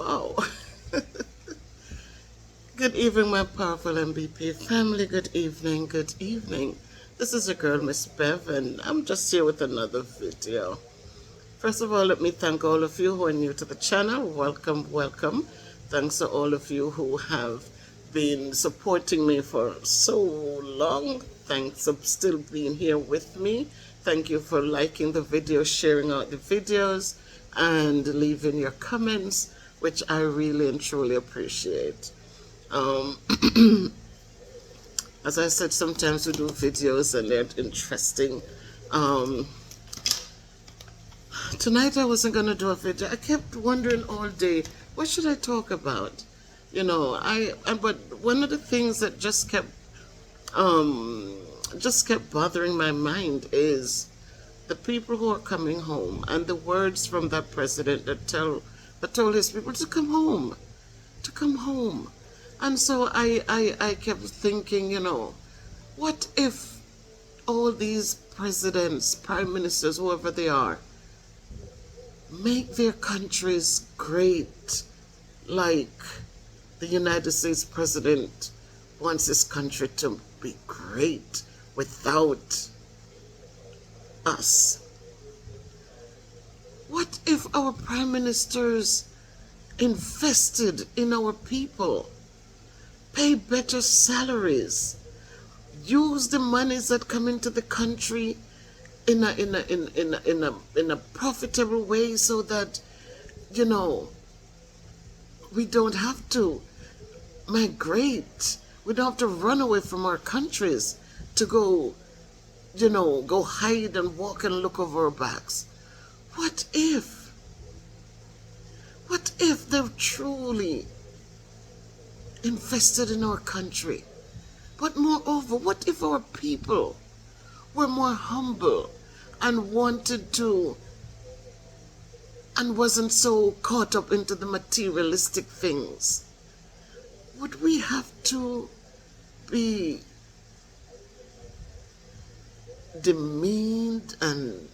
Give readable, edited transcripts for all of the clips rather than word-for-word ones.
Wow. Good evening, my powerful MVP family. Good evening, good evening. This is your girl, Miss Bev, and I'm just here with another video. First of all, let me thank all of you who are new to the channel. Welcome, welcome. Thanks to all of you who have been supporting me for so long. Thanks for still being here with me. Thank you for liking the video, sharing out the videos, and leaving your comments, which I really and truly appreciate. As I said, sometimes we do videos and they're interesting. Tonight I wasn't going to do a video. I kept wondering all day, what should I talk about? You know, but one of the things that just kept bothering my mind is the people who are coming home and the words from that president that told his people to come home, to come home. And so I kept thinking, you know, what if all these presidents, prime ministers, whoever they are, make their countries great, like the United States president wants his country to be great without us? What if our prime ministers invested in our people, pay better salaries, use the monies that come into the country in a profitable way, so that, you know, we don't have to migrate, we don't have to run away from our countries to go, you know, go hide and walk and look over our backs? What if they're truly invested in our country? But moreover, what if our people were more humble and wanted to, and wasn't so caught up into the materialistic things? Would we have to be demeaned and,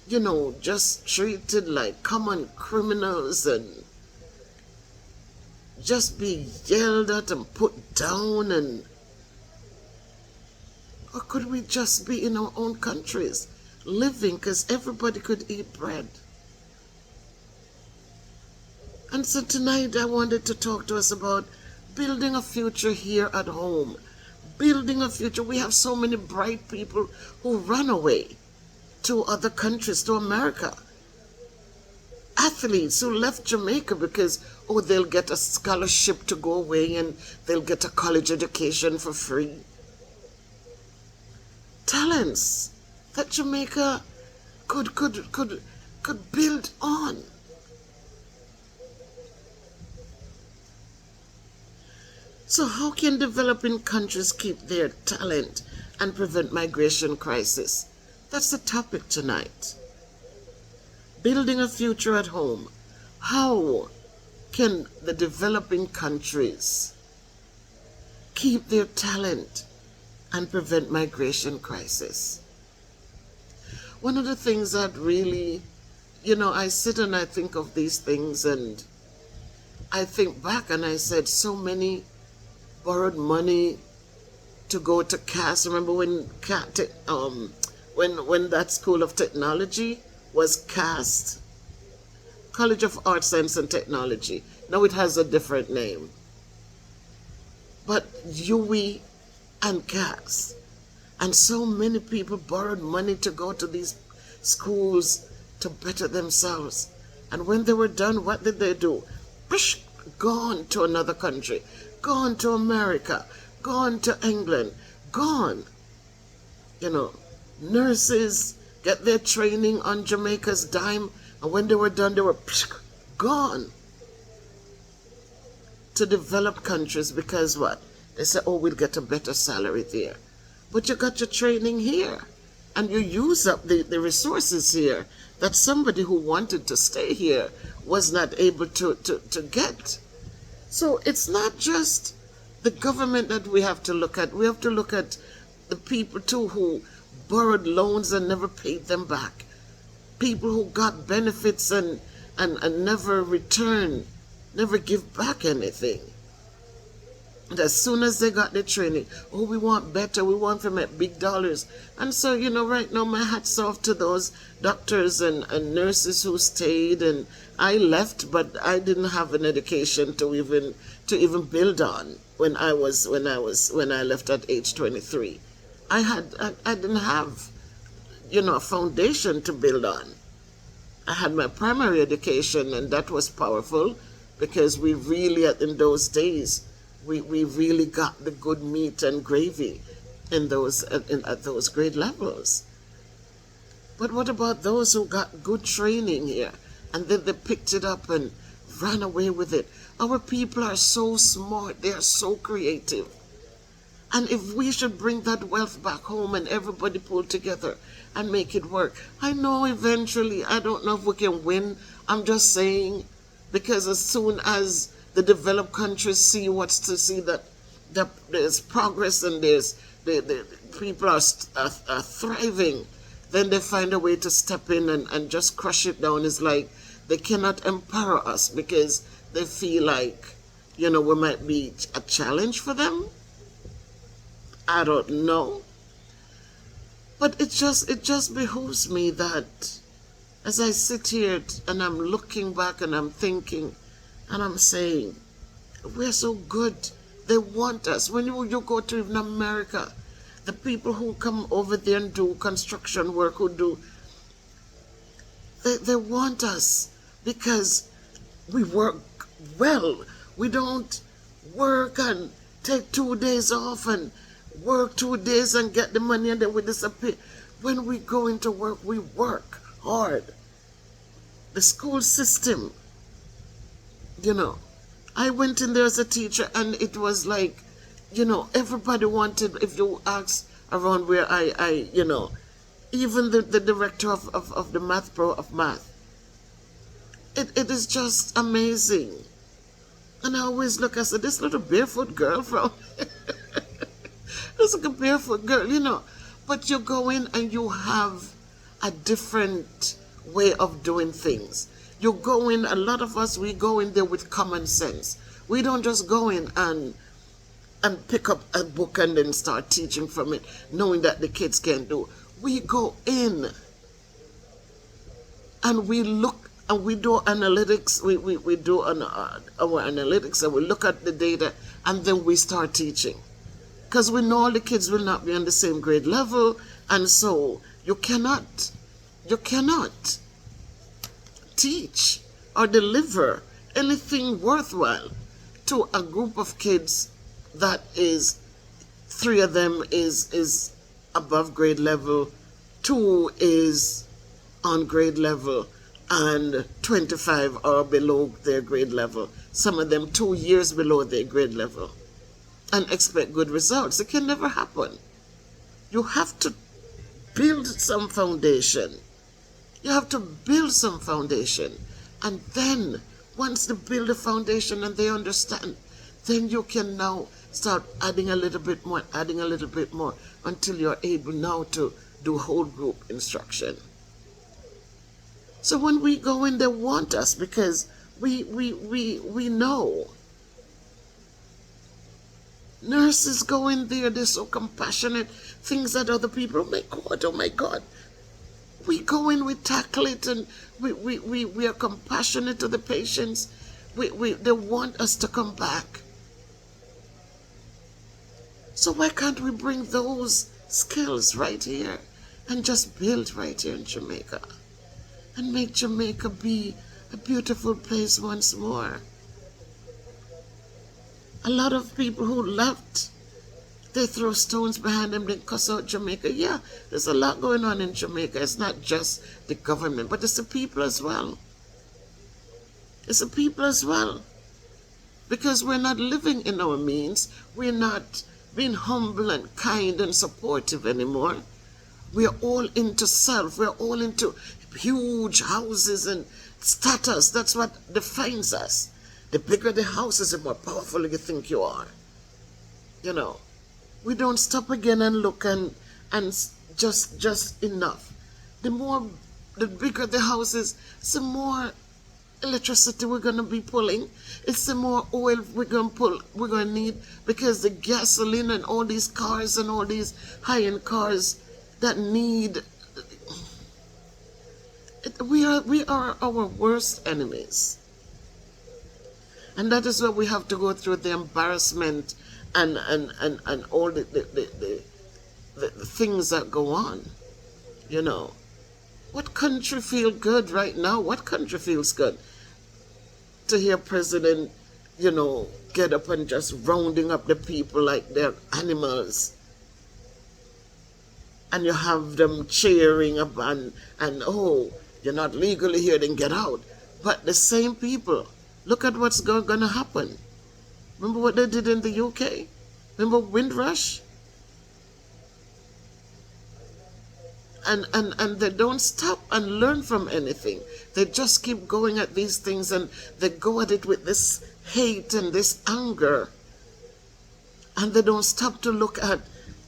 you know, just treated like common criminals and just be yelled at and put down? And or could we just be in our own countries living, because everybody could eat bread? And so tonight I wanted to talk to us about building a future here at home. Building a future. We have so many bright people who run away to other countries, to America. Athletes who left Jamaica because, oh, they'll get a scholarship to go away and they'll get a college education for free. Talents that Jamaica could build on. So how can developing countries keep their talent and prevent migration crisis? That's the topic tonight. Building a future at home. How can the developing countries keep their talent and prevent migration crisis? One of the things that really, you know, I sit and I think of these things, and I think back and I said, so many borrowed money to go to CAS. Remember when when that school of technology was CAS, College of Art, Science and Technology. Now it has a different name. But UWI and CAS. And so many people borrowed money to go to these schools to better themselves. And when they were done, what did they do? Bish, gone to another country. Gone to America. Gone to England. Gone. You know, nurses get their training on Jamaica's dime, and when they were done, they were gone to developed countries, because what? They said, oh, we'll get a better salary there. But you got your training here, and you use up the resources here that somebody who wanted to stay here was not able to get. So it's not just the government that we have to look at. We have to look at the people too who borrowed loans and never paid them back. People who got benefits and never returned never give back anything. And as soon as they got the training, oh, we want better, we want to make big dollars. And so, right now my hat's off to those doctors and nurses who stayed, and I left, but I didn't have an education to even build on when I left at age 23. I didn't have, a foundation to build on. I had my primary education, and that was powerful because we really, in those days, we really got the good meat and gravy at those grade levels. But what about those who got good training here and then they picked it up and ran away with it? Our people are so smart, they are so creative. And if we should bring that wealth back home and everybody pull together and make it work, I know eventually, I don't know if we can win. I'm just saying, because as soon as the developed countries see that there's progress and the people are thriving, then they find a way to step in and just crush it down. It's like they cannot empower us because they feel like, we might be a challenge for them. I don't know. But it just behooves me that as I sit here and I'm looking back and I'm thinking and I'm saying, we're so good. They want us. When you go to even America, the people who come over there and do construction work, they want us because we work well. We don't work and take 2 days off and work 2 days and get the money and then we disappear. When we go into work, we work hard. The school system, I went in there as a teacher and it was like, everybody wanted, if you ask around where I even the director of the math pro of math, it is just amazing. And I always look, I said, this little barefoot girl from, this like a barefoot girl, but you go in and you have a different way of doing things. You go in, a lot of us, we go in there with common sense. We don't just go in and pick up a book and then start teaching from it, knowing that the kids can't do. We go in and we look and we do analytics. We do our analytics and we look at the data and then we start teaching. Because we know all the kids will not be on the same grade level, and so you cannot teach or deliver anything worthwhile to a group of kids that is 3 of them is above grade level, 2 is on grade level, and 25 are below their grade level. Some of them 2 years below their grade level, and expect good results. It can never happen. You have to build some foundation. You have to build some foundation. And then, once they build a foundation and they understand, then you can now start adding a little bit more, until you're able now to do whole group instruction. So when we go in, they want us because we know. Nurses go in there, they're so compassionate, things that other people, oh my God. We go in, we tackle it, and we are compassionate to the patients. They want us to come back. So why can't we bring those skills right here and just build right here in Jamaica and make Jamaica be a beautiful place once more? A lot of people who left, they throw stones behind them, they cuss out Jamaica. Yeah, there's a lot going on in Jamaica. It's not just the government, but it's the people as well. It's the people as well. Because we're not living in our means. We're not being humble and kind and supportive anymore. We're all into self. We're all into huge houses and status. That's what defines us. The bigger the house is, the more powerful you think you are. We don't stop again and look and just enough. The bigger the house is, the more electricity we're going to be pulling. It's the more oil we're going to need, because the gasoline and all these cars and all these high-end cars that need it, we are our worst enemies. And that is why we have to go through the embarrassment and all the things that go on. You know, what country feels good right now? What country feels good? To hear President, get up and just rounding up the people like they're animals. And you have them cheering up and oh, you're not legally here, then get out. But the same people, look at what's going to happen. Remember what they did in the UK? Remember Windrush? And they don't stop and learn from anything. They just keep going at these things, and they go at it with this hate and this anger. And they don't stop to look at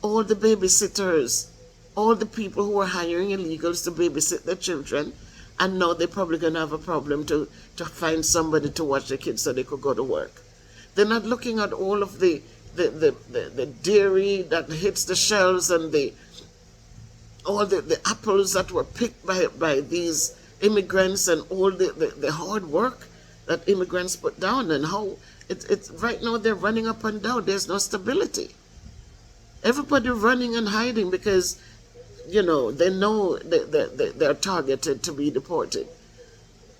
all the babysitters, all the people who are hiring illegals to babysit their children, and now they're probably going to have a problem to find somebody to watch the kids so they could go to work. They're not looking at all of the dairy that hits the shelves and all the apples that were picked by these immigrants, and all the hard work that immigrants put down, and how it's right now they're running up and down. There's no stability. Everybody running and hiding because they know they're targeted to be deported.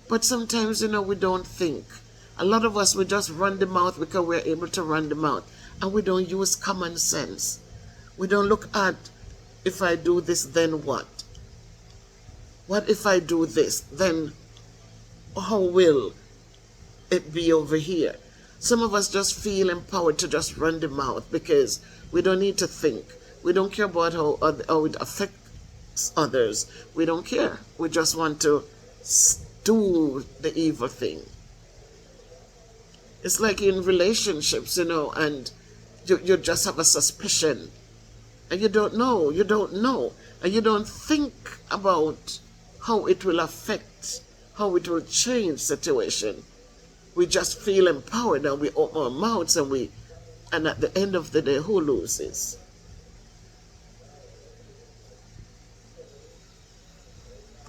But sometimes we don't think. A lot of us, we just run the mouth because we're able to run the mouth, and we don't use common sense. We don't look at, if I do this, then what? What if I do this? Then how will it be over here? Some of us just feel empowered to just run the mouth because we don't need to think. We don't care about how it affects others. We don't care. We just want to do the evil thing. It's like in relationships, and you just have a suspicion. And you don't know, and you don't think about how it will affect, how it will change situation. We just feel empowered, and we open our mouths, and at the end of the day, who loses?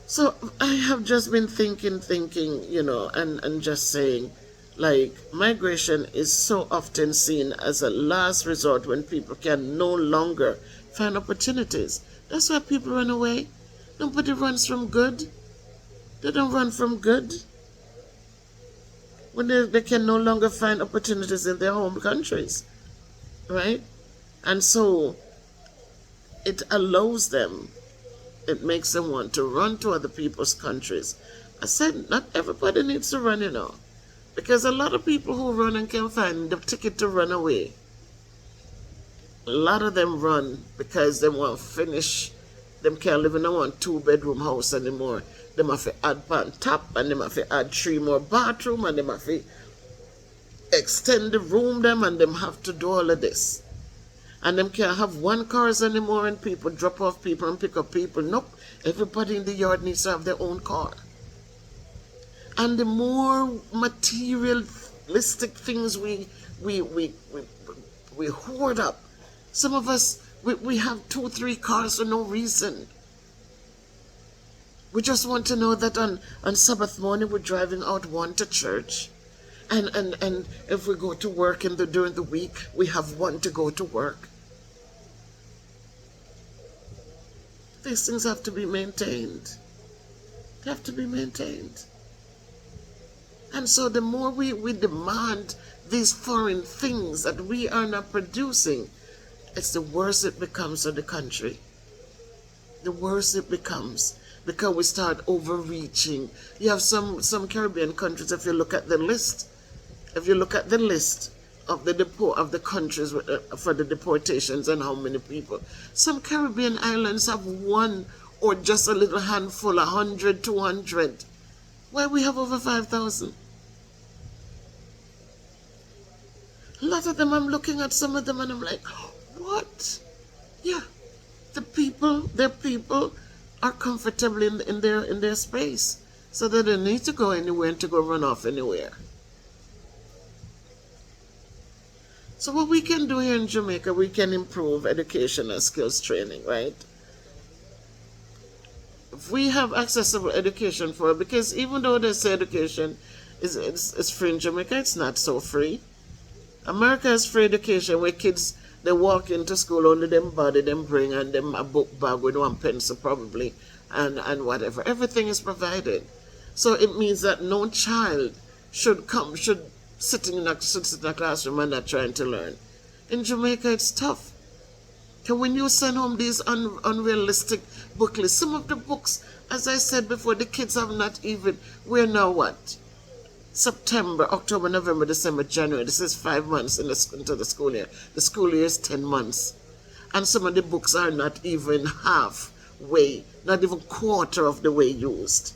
So I have just been thinking, and just saying, like, migration is so often seen as a last resort when people can no longer find opportunities. That's why people run away. Nobody runs from good. They don't run from good. When they can no longer find opportunities in their home countries. Right? And so it allows them, it makes them want to run to other people's countries. I said, not everybody needs to run, because a lot of people who run and can find the ticket to run away, a lot of them run because they want to finish. Them can't live in a 1-2-bedroom house anymore. They have to add on top, and they have to add 3 more bathrooms, and they have to extend the room them, and them have to do all of this. And them can't have 1 cars anymore, and people drop off people and pick up people. Nope. Everybody in the yard needs to have their own car. And the more materialistic things we hoard up. Some of us, we have 2-3 cars for no reason. We just want to know that on Sabbath morning we're driving out 1 to church. And if we go to work during the week, we have 1 to go to work. These things have to be maintained. They have to be maintained. And so the more we demand these foreign things that we are not producing, it's the worse it becomes of the country. The worse it becomes, because we start overreaching. You have some Caribbean countries, if you look at the list, of the countries for the deportations and how many people, some Caribbean islands have 1 or just a little handful, 100, 200. Why we have over 5,000? A lot of them, I'm looking at some of them and I'm like, what? Yeah, their people are comfortable in their space. So they don't need to go anywhere and to go run off anywhere. So what we can do here in Jamaica, we can improve education and skills training, right? If we have accessible education for, because even though they say education is free in Jamaica, it's not so free. America has free education where kids, they walk into school, only them body, them bring, and them a book bag with one pencil probably, and whatever. Everything is provided. So it means that no child should sit in a classroom and not trying to learn. In Jamaica, it's tough. So when you send home these unrealistic book lists, some of the books, as I said before, the kids have not even, we're now what? September, October, November, December, January. This is 5 months into the school year. The school year is 10 months. And some of the books are not even halfway, not even quarter of the way used.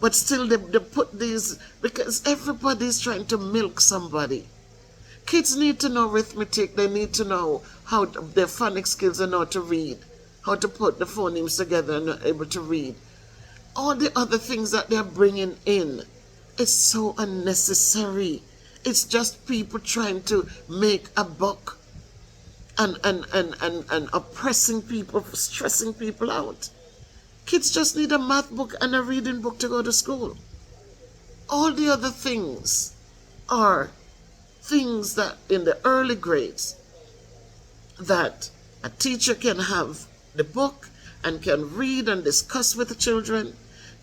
But still they put these, because everybody's trying to milk somebody. Kids need to know arithmetic. They need to know how their phonics skills and how to read, how to put the phonemes together and are able to read. All the other things that they're bringing in, it's so unnecessary. It's just people trying to make a buck and oppressing people, stressing people out. Kids just need a math book and a reading book to go to school. All the other things are things that in the early grades that a teacher can have the book and can read and discuss with the children.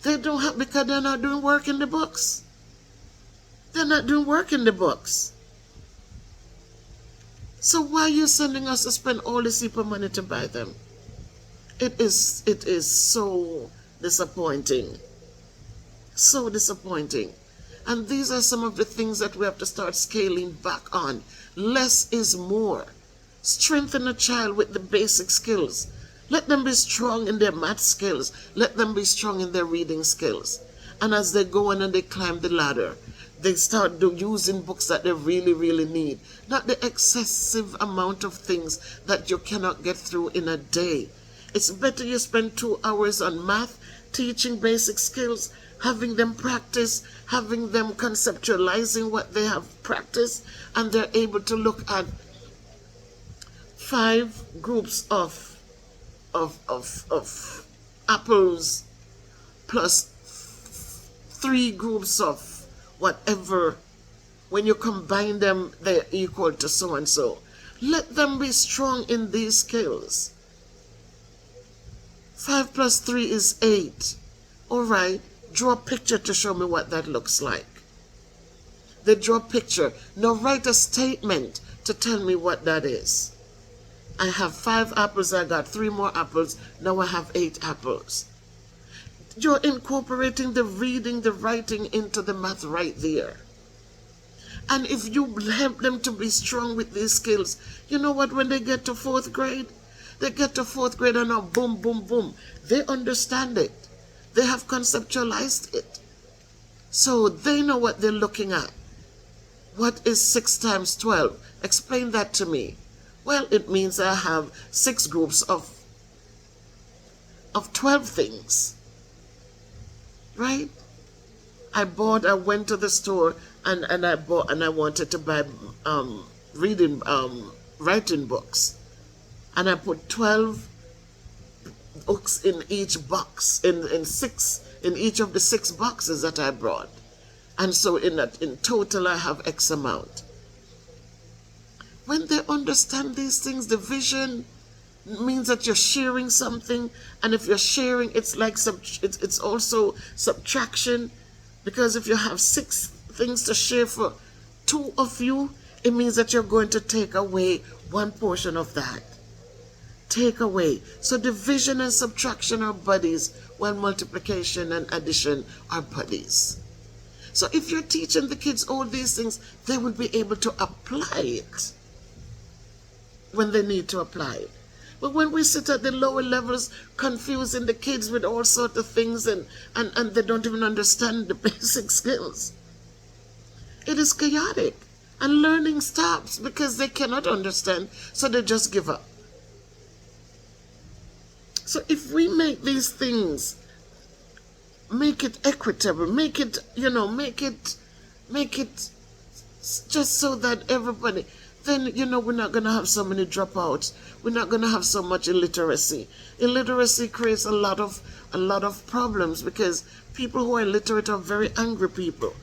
They don't have, because they're not doing work in the books. They're not doing work in the books. So why are you sending us to spend all this heap of money to buy them? It is so disappointing. So disappointing. And these are some of the things that we have to start scaling back on. Less is more. Strengthen a child with the basic skills. Let them be strong in their math skills. Let them be strong in their reading skills. And as they go on and they climb the ladder, they start using books that they really, really need. Not the excessive amount of things that you cannot get through in a day. It's better you spend 2 hours on math, teaching basic skills, having them practice, having them conceptualizing what they have practiced, and they're able to look at 5 groups of apples plus 3 groups of whatever. When you combine them, they're equal to so and so. Let them be strong in these skills. 5 plus 3 is 8. All right, draw a picture to show me what that looks like. They draw a picture. Now write a statement to tell me what that is. I have 5 apples, I got 3 more apples, now I have 8 apples. You're incorporating the reading, the writing into the math right there. And if you help them to be strong with these skills, you know what, when they get to 4th grade, they get to 4th grade and now boom, boom, boom. They understand it. They have conceptualized it. So they know what they're looking at. What is 6 times 12? Explain that to me. Well, it means I have 6 groups of 12 things. Right? I went to the store and I wanted to buy writing books. And I put 12 books in each box, in each of the 6 boxes that I brought. And so in total I have X amount. When they understand these things, division means that you're sharing something, and if you're sharing, it's like it's also subtraction, because if you have 6 things to share for 2 of you, it means that you're going to take away 1 portion of that. Take away. So division and subtraction are buddies, while multiplication and addition are buddies. So if you're teaching the kids all these things, they will be able to apply it when they need to apply it. But when we sit at the lower levels confusing the kids with all sorts of things and they don't even understand the basic skills, it is chaotic. And learning stops because they cannot understand, so they just give up. So if we make these things make it equitable, make it, make it just so that everybody, then, we're not going to have so many dropouts. We're not going to have so much illiteracy. Illiteracy creates a lot of problems, because people who are illiterate are very angry people.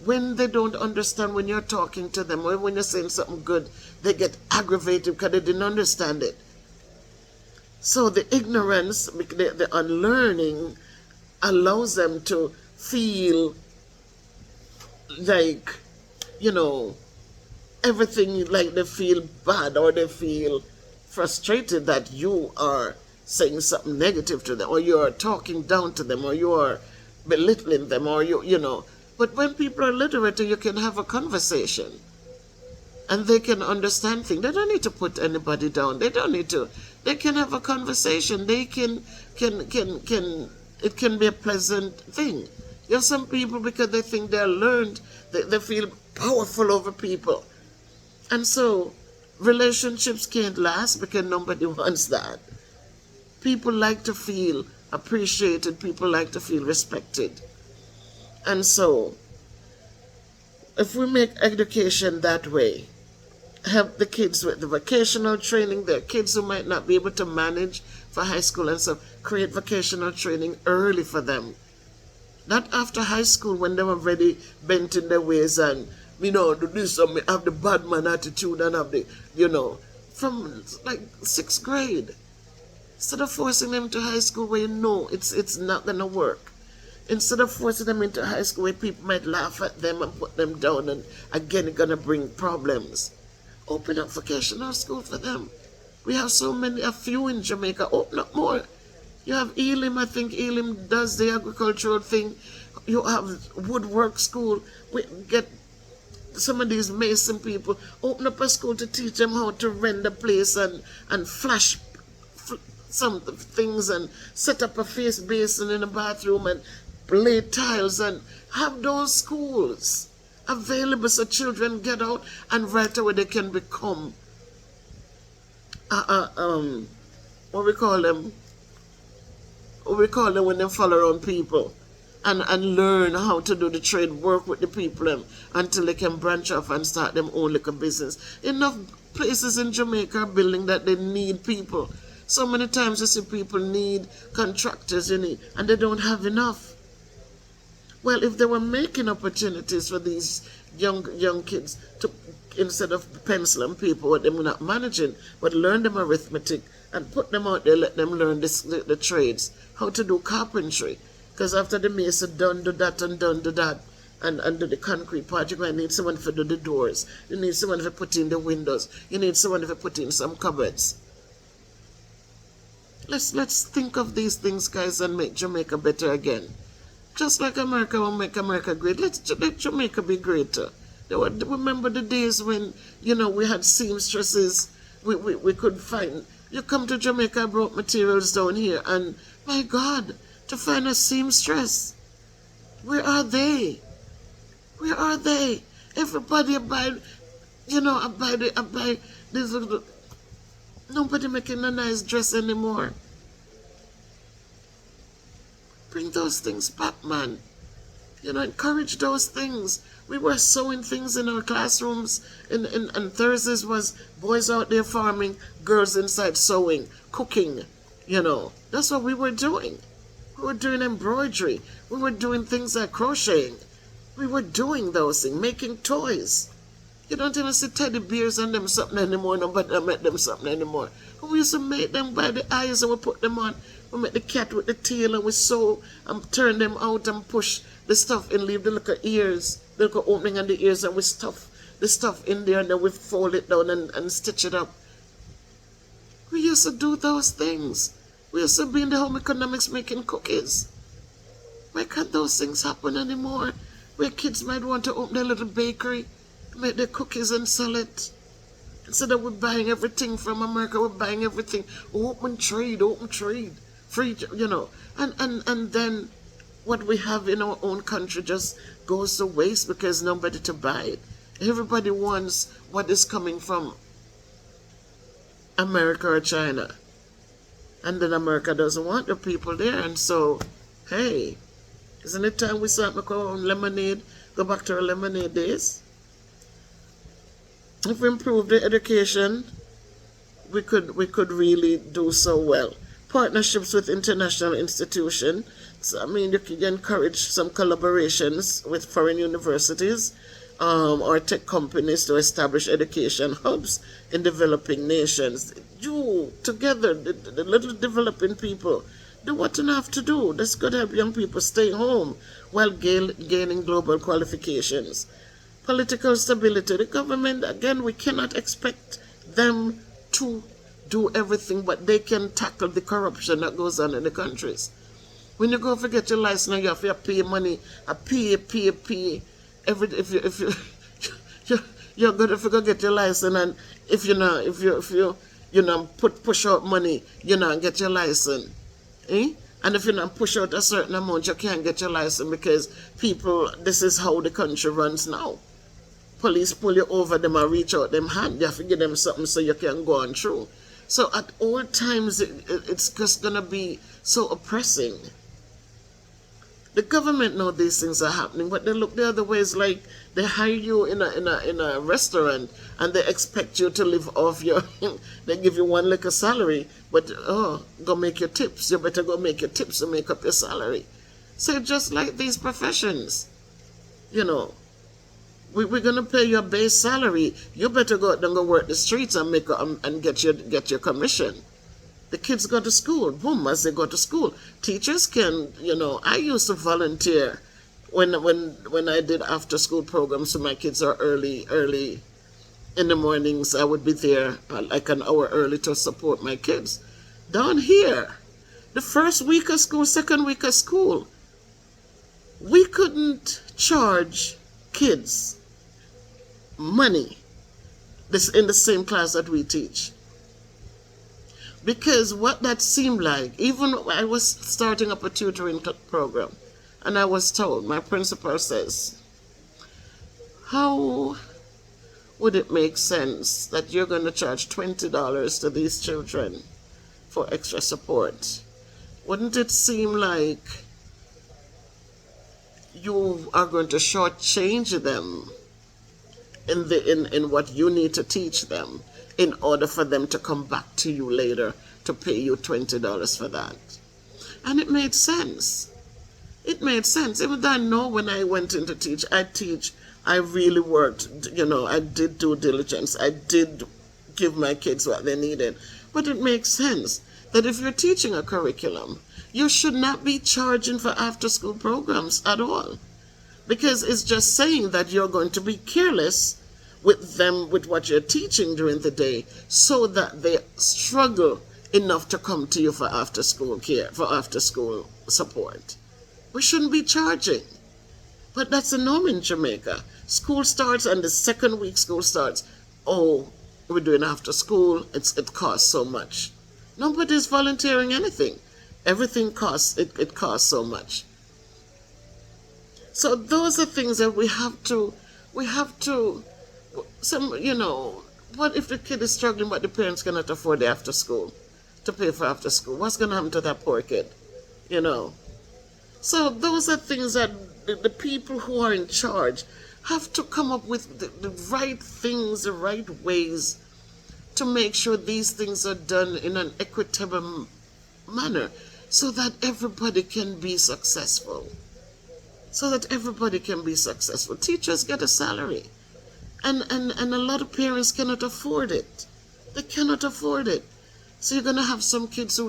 When they don't understand when you're talking to them, or when you're saying something good, they get aggravated because they didn't understand it. So the ignorance, the unlearning, allows them to feel like, everything, like they feel bad, or they feel frustrated that you are saying something negative to them, or you are talking down to them, or you are belittling them, or But when people are literate, you can have a conversation, and they can understand things. They don't need to put anybody down. They don't need to. They can have a conversation. They can it can be a pleasant thing. You have some people, because they think they're learned, they feel powerful over people. And so relationships can't last, because nobody wants that. People like to feel appreciated. People like to feel respected. And so if we make education that way, help the kids with the vocational training. There are kids who might not be able to manage for high school, and so create vocational training early for them. Not after high school, when they're already bent in their ways and, do this, and have the bad man attitude, and have the, from like 6th grade. Instead of forcing them to high school where it's not going to work. Instead of forcing them into high school where people might laugh at them and put them down, and again, it's going to bring problems. Open up vocational school for them. We have a few in Jamaica. Open up more. You have Elim. I think Elim does the agricultural thing. You have woodwork school. We get some of these mason people. Open up a school to teach them how to render place and flash some things, and set up a face basin in a bathroom, and lay tiles, and have those schools available so children get out, and right away they can become what we call them when they follow around people, and learn how to do the trade, work with the people, until they can branch off and start them own little business. Enough places in Jamaica are building that they need people. So many times you see people need contractors, and they don't have enough. Well, if they were making opportunities for these young kids to, instead of pencil and paper, what they're not managing, but learn them arithmetic and put them out there, let them learn the trades, how to do carpentry. Because after the mason done do that and done do that, and do the concrete part, you're going to need someone to do the doors. You need someone to put in the windows. You need someone to put in some cupboards. Let's think of these things, guys, and make Jamaica better again. Just like America will make America great, let Jamaica be greater. Remember the days when, we had seamstresses, we could find. You come to Jamaica, I brought materials down here, and my God, to find a seamstress, where are they? Where are they? Everybody buy these little. Nobody making a nice dress anymore. Bring those things back, man. Encourage those things. We were sewing things in our classrooms, and Thursdays was boys out there farming, girls inside sewing, cooking. That's what we were doing. We were doing embroidery. We were doing things like crocheting. We were doing those things, making toys. You don't even see teddy bears and them something anymore. Nobody don't make them something anymore. We used to make them by the eyes, and we put them on. We make the cat with the tail, and we sew and turn them out and push the stuff and leave the little ears, the little opening on the ears, and we stuff the stuff in there, and then we fold it down and stitch it up. We used to do those things. We used to be in the home economics making cookies. Why can't those things happen anymore? Where kids might want to open their little bakery, make their cookies and sell it. Instead of we're buying everything from America, we're buying everything. Open trade, free, And then what we have in our own country just goes to waste because nobody to buy it. Everybody wants what is coming from America or China. And then America doesn't want the people there. And so, hey, Isn't it time we start making our own lemonade, go back to our lemonade days? If we improve the education, we could really do so well. Partnerships with international institutions. So, I mean, you can encourage some collaborations with foreign universities or tech companies to establish education hubs in developing nations. You, together, the little developing people, do what you have to do. That's going to help young people stay home while gaining global qualifications. Political stability. The government, again, we cannot expect them to do everything, but they can tackle the corruption that goes on in the countries. When you go to get your license, you have to pay money. Pay. If you're good if you go get your license, and if you not push out money, you not get your license. And if you not push out a certain amount, you can't get your license because people. This is how the country runs now. Police pull you over, them and reach out them hand. You have to give them something so you can go on through. So at all times, it's just gonna be so oppressing. The government know these things are happening, but they look the other ways. Like they hire you in a restaurant and they expect you to live off your. They give you one little salary, but go make your tips. You better go make your tips to make up your salary. So just like these professions, we're gonna pay your base salary. You better go out and go work the streets and get your commission. The kids go to school. Boom, as they go to school. Teachers can, I used to volunteer when I did after school programs so my kids are early in the mornings. I would be there like an hour early to support my kids. Down here, the first week of school, second week of school, we couldn't charge kids money in the same class that we teach. Because what that seemed like, even I was starting up a tutoring program, and I was told, my principal says, how would it make sense that you're going to charge $20 to these children for extra support? Wouldn't it seem like you are going to shortchange them in what you need to teach them in order for them to come back to you later to pay you $20 for that? And it made sense. It made sense. Even though I know when I went in to teach, I really worked, I did due diligence. I did give my kids what they needed. But it makes sense that if you're teaching a curriculum, you should not be charging for after-school programs at all. Because it's just saying that you're going to be careless with them, with what you're teaching during the day, so that they struggle enough to come to you for after-school care, for after-school support. We shouldn't be charging. But that's the norm in Jamaica. School starts, and the second week school starts, we're doing after school, it costs so much. Nobody's volunteering anything. Everything costs, it costs so much. So those are things that we have to, what if the kid is struggling but the parents cannot afford the after school, to pay for after school? What's going to happen to that poor kid? So those are things that the people who are in charge have to come up with the right things, the right ways to make sure these things are done in an equitable manner so that everybody can be successful. Teachers get a salary. And a lot of parents cannot afford it. They cannot afford it. So you're going to have some kids who,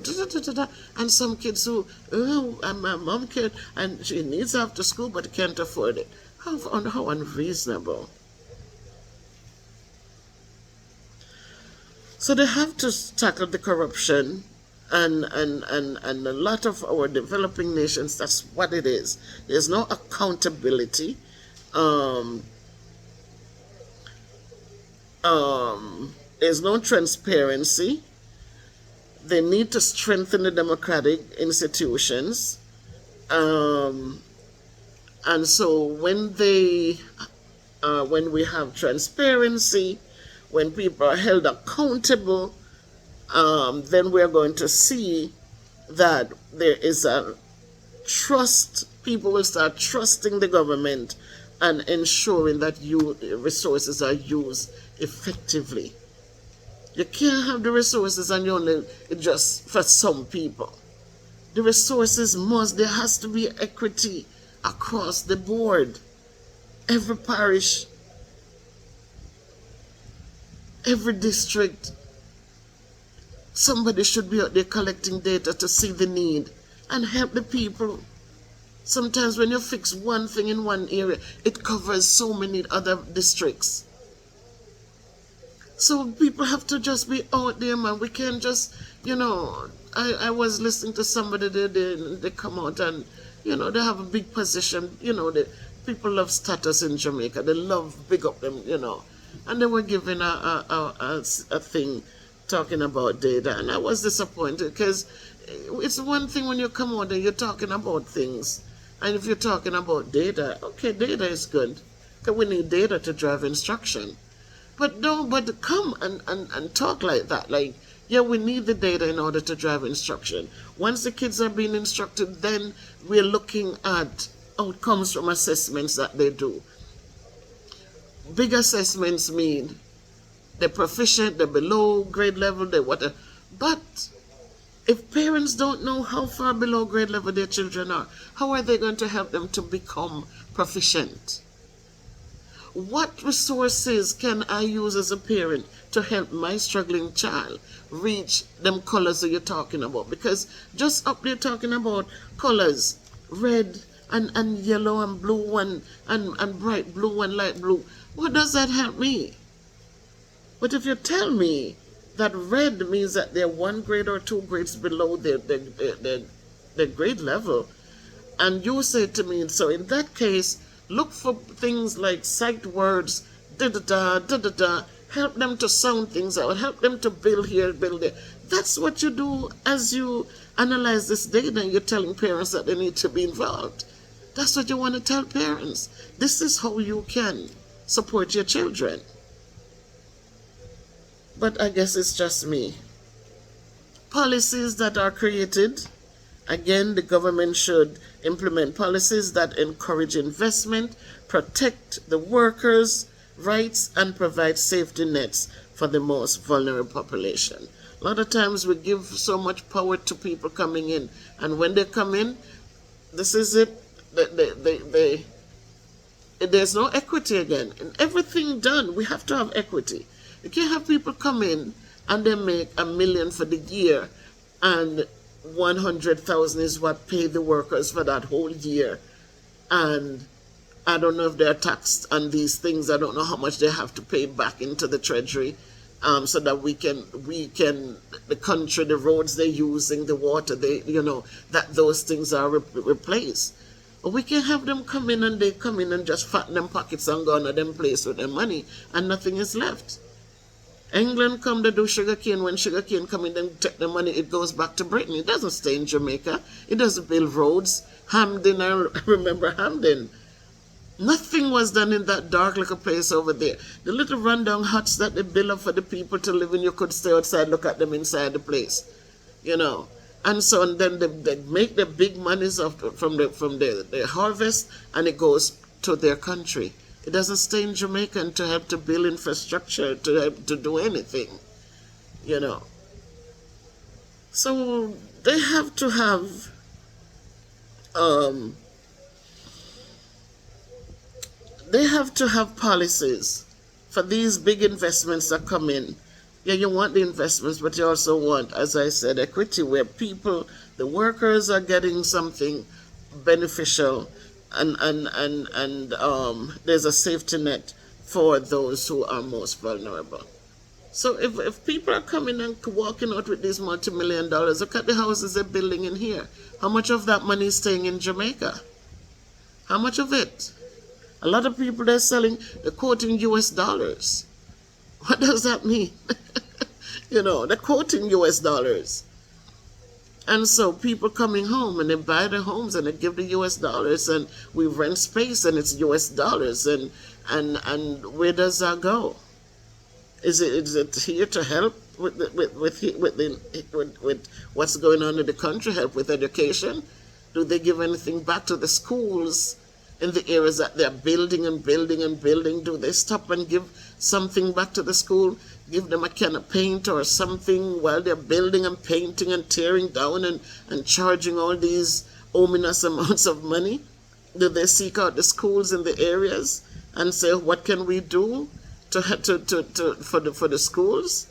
and some kids who, my mom can, and she needs after school but can't afford it. How unreasonable. So they have to tackle the corruption, and a lot of our developing nations, that's what it is. There's no accountability. There's no transparency. They need to strengthen the democratic institutions. And so when we have transparency, when people are held accountable, then we're going to see that there is a trust People will start trusting the government and ensuring that resources are used effectively. You can't have the resources and you only just for some people. The resources there has to be equity across the board. Every parish, every district, somebody should be out there collecting data to see the need and help the people. Sometimes when you fix one thing in one area, it covers so many other districts. So people have to just be out there, man. We can't just, I was listening to somebody, they come out and, they have a big position. The people love status in Jamaica. They love big up them, And they were giving a thing talking about data. And I was disappointed because it's one thing when you come out and you're talking about things. And if you're talking about data, okay, data is good. Because we need data to drive instruction. But come and talk like that. Like, yeah, we need the data in order to drive instruction. Once the kids are being instructed, then we're looking at outcomes from assessments that they do. Big assessments mean they're proficient, they're below grade level, they're whatever. But if parents don't know how far below grade level their children are, how are they going to help them to become proficient? What resources can I use as a parent to help my struggling child reach them colors that you're talking about? Because just up there talking about colors, red and yellow and blue and bright blue and light blue, what does that help me? But if you tell me that red means that they're 1 grade or 2 grades below their grade level, and you say to me, so in that case, look for things like sight words, da-da-da, help them to sound things out, help them to build here, build there. That's what you do as you analyze this data and you're telling parents that they need to be involved. That's what you want to tell parents. This is how you can support your children. But I guess it's just me. Policies that are created, again, the government should implement policies that encourage investment, protect the workers' rights, and provide safety nets for the most vulnerable population. A lot of times we give so much power to people coming in, and when they come in, this is it, there's no equity again. In everything done, we have to have equity. You can't have people come in and they make $1 million for the year and 100,000 is what pay the workers for that whole year. And I don't know if they're taxed on these things. I don't know how much they have to pay back into the treasury, so that we can, the country, the roads they're using, the water, that those things are replaced. But we can have them come in and they come in and just fatten them pockets and go on to them place with their money and nothing is left. England come to do sugarcane. When sugarcane come in, then take the money, it goes back to Britain. It doesn't stay in Jamaica. It doesn't build roads. Hamden, I remember Hamden. Nothing was done in that dark little place over there. The little rundown huts that they built up for the people to live in, you could stay outside, look at them inside the place. And so and then they make the big monies from the harvest, and it goes to their country. It doesn't stay in Jamaica to help to build infrastructure, to help to do anything, So they have to have policies for these big investments that come in. Yeah, you want the investments, but you also want, as I said, equity where people, the workers are getting something beneficial. And there's a safety net for those who are most vulnerable. So if people are coming and walking out with these multi-million dollars, look at the houses they're building in here. How much of that money is staying in Jamaica? How much of it? A lot of people they're quoting US dollars. What does that mean? They're quoting US dollars. And so people coming home and they buy their homes and they give the US dollars and we rent space and it's US dollars and where does that go? Is it here to help with what's going on in the country, help with education? Do they give anything back to the schools in the areas that they're building and building and building? Do they stop and give something back to the school? Give them a can of paint or something while they're building and painting and tearing down and charging all these ominous amounts of money? Do they seek out the schools in the areas and say, what can we do for the schools?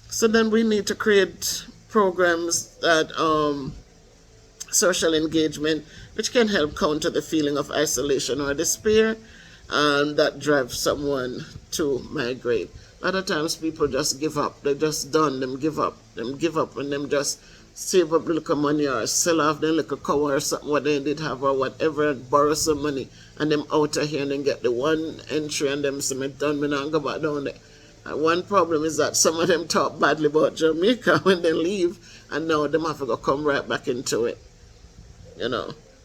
So then we need to create programs that social engagement, which can help counter the feeling of isolation or despair, and that drives someone to migrate. A lot of times people just give up. They're just done. Them give up, and them just save up a little money or sell off their little cow or something what they did have or whatever and borrow some money and them out of here and then get the one entry and them say, me done, me not go back down there. And one problem is that some of them talk badly about Jamaica when they leave, and now them have to go come right back into it.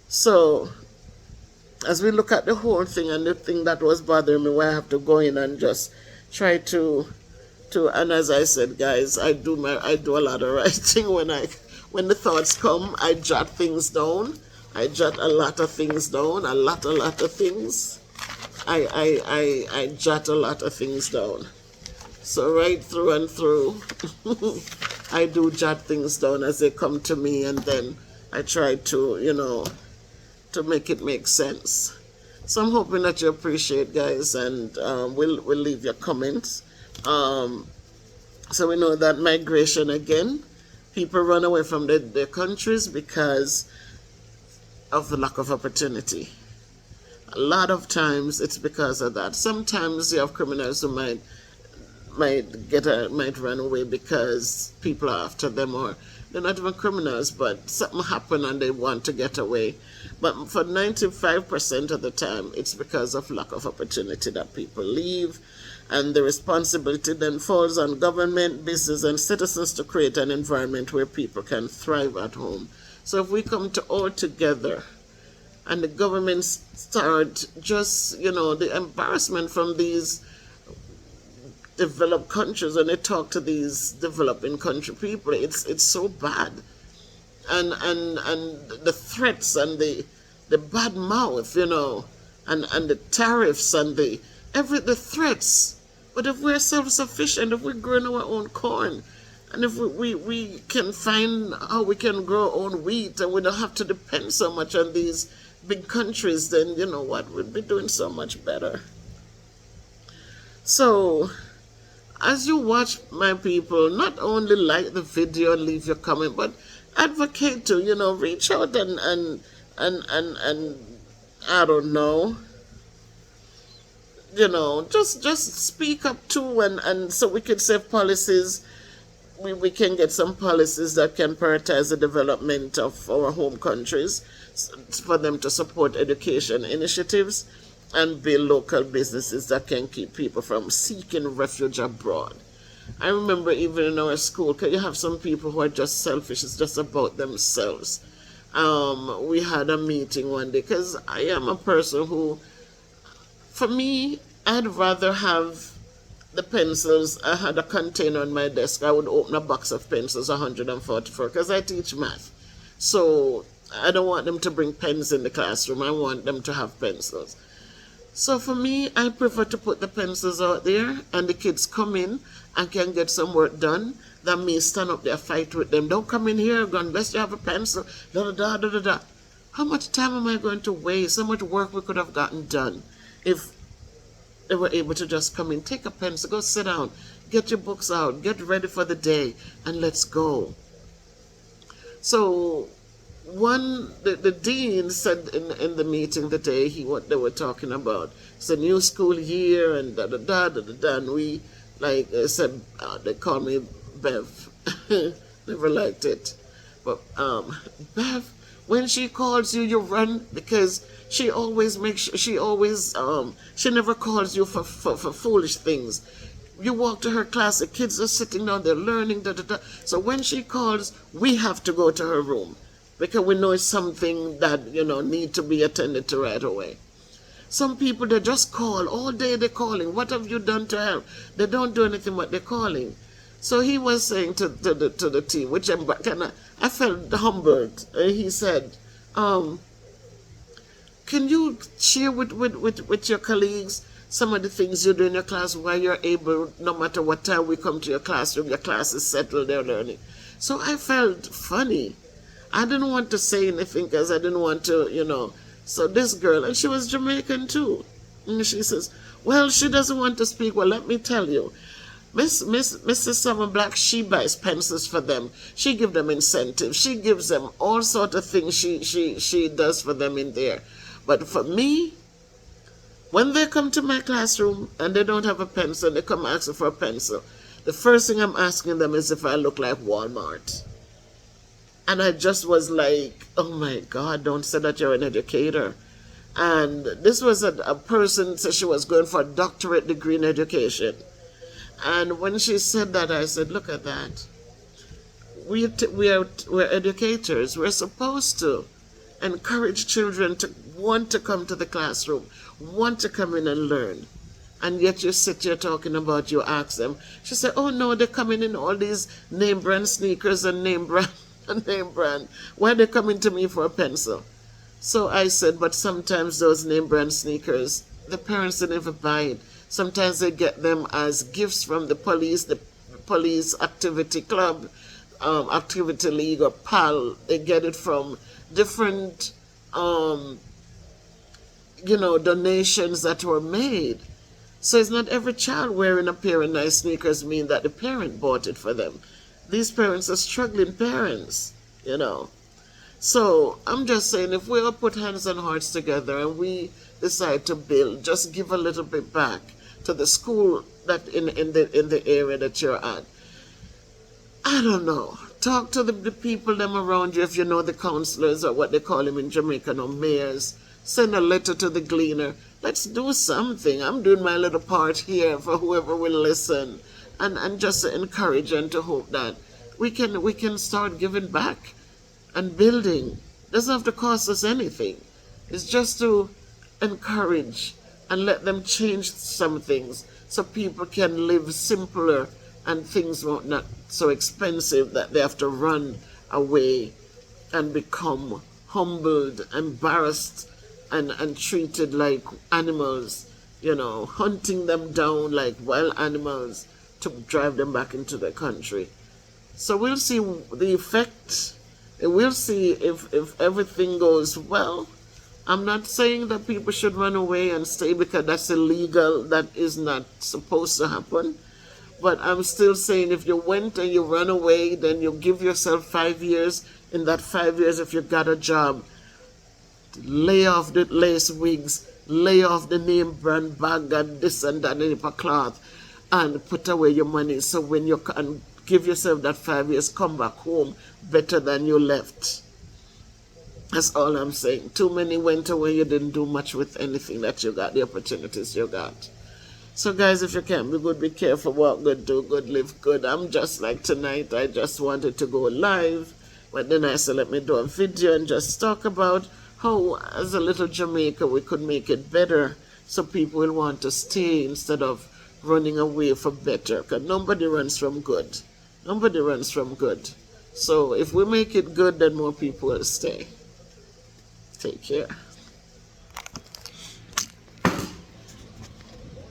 So as we look at the whole thing and the thing that was bothering me, where I have to go in and just try to and as I said, guys, I do a lot of writing. When the thoughts come, I jot things down. I jot a lot of things down, a lot of things. I jot a lot of things down. So right through and through, I do jot things down as they come to me, and then I try to, to make it make sense. So I'm hoping that you appreciate, guys, and we'll leave your comments. So we know that migration, again, people run away from their countries because of the lack of opportunity. A lot of times it's because of that. Sometimes you have criminals who might run away because people are after them, or they're not even criminals, but something happened and they want to get away. But for 95% of the time, it's because of lack of opportunity that people leave, and the responsibility then falls on government, business, and citizens to create an environment where people can thrive at home. So if we come to all together, and the governments start just, the embarrassment from these developed countries, when they talk to these developing country people, it's so bad, and the threats and the bad mouth, and the tariffs and the threats. But if we're self-sufficient, if we're growing our own corn, and if we can find how we can grow our own wheat, and we don't have to depend so much on these big countries, then you know what, we'd be doing so much better. So as you watch, my people, not only like the video and leave your comment, but advocate to, reach out and I don't know, just speak up too, and so we can save policies. We can get some policies that can prioritize the development of our home countries for them to support education initiatives and build local businesses that can keep people from seeking refuge abroad. I remember even in our school, because you have some people who are just selfish, it's just about themselves. We had a meeting one day, because I am a person who, for me, I'd rather have the pencils. I had a container on my desk. I would open a box of pencils, 144, because I teach math. So I don't want them to bring pens in the classroom. I want them to have pencils. So for me, I prefer to put the pencils out there and the kids come in and can get some work done than me stand up there fight with them. Don't come in here, unless you have a pencil, da-da-da-da-da-da. How much time am I going to waste? How much work we could have gotten done if they were able to just come in, take a pencil, go sit down, get your books out, get ready for the day, and let's go. So the dean said in the meeting the day what they were talking about, it's a new school year and da-da-da-da-da-da, and we, like I said, they call me Bev. Never liked it. But Bev, when she calls you, you run, because she always makes sure, she never calls you for foolish things. You walk to her class, the kids are sitting down, they're learning, da-da-da. So when she calls, we have to go to her room, because we know it's something that, need to be attended to right away. Some people, they just call, all day they're calling. What have you done to help? They don't do anything but they're calling. So he was saying to the team, which I felt humbled. He said, can you share with your colleagues some of the things you do in your class while you're able, no matter what time we come to your classroom, your class is settled, they're learning. So I felt funny. I didn't want to say anything because I didn't want to, So this girl, and she was Jamaican too, and she says, well, she doesn't want to speak. Well, let me tell you, Mrs. Summer Black, she buys pencils for them. She gives them incentives. She gives them all sort of things she does for them in there. But for me, when they come to my classroom and they don't have a pencil, they come asking for a pencil, the first thing I'm asking them is if I look like Walmart. And I just was like, oh my God, don't say that you're an educator. And this was a person, so she was going for a doctorate degree in education. And when she said that, I said, look at that. We're educators. We're supposed to encourage children to want to come to the classroom, want to come in and learn. And yet you sit here talking about, you ask them. She said, oh no, they're coming in all these name brand sneakers and name brand and name brand. Why are they coming to me for a pencil? So I said, but sometimes those name brand sneakers, the parents didn't even buy it. Sometimes they get them as gifts from the police activity club, activity league or PAL. They get it from different, donations that were made. So it's not every child wearing a pair of nice sneakers mean that the parent bought it for them. These parents are struggling parents, So I'm just saying, if we all put hands and hearts together and we decide to build, just give a little bit back to the school that in the area that you're at. I don't know. Talk to the people them around you, if you know the counselors or what they call them in Jamaica, no mayors. Send a letter to the gleaner. Let's do something. I'm doing my little part here for whoever will listen, and just to encourage and to hope that we can start giving back and building. Doesn't have to cost us anything. It's just to encourage and let them change some things so people can live simpler and things won't not so expensive that they have to run away and become humbled, embarrassed, and treated like animals, hunting them down like wild animals to drive them back into the country. So we'll see the effect. We'll see if everything goes well. I'm not saying that people should run away and stay because that's illegal. That is not supposed to happen. But I'm still saying if you went and you run away, then you give yourself 5 years. In that 5 years, if you got a job, lay off the lace wigs, lay off the name brand bag and this and that and a cloth, and put away your money. So when you can give yourself that 5 years, come back home better than you left. That's all I'm saying. Too many went away, you didn't do much with anything that you got, the opportunities you got. So guys, if you can be good, be careful, walk good, do good, live good. I'm just like tonight, I just wanted to go live, but then I said let me do a video and just talk about how as a little Jamaica we could make it better so people will want to stay instead of running away for better, because nobody runs from good. Nobody runs from good. So if we make it good, then more people will stay. Take care.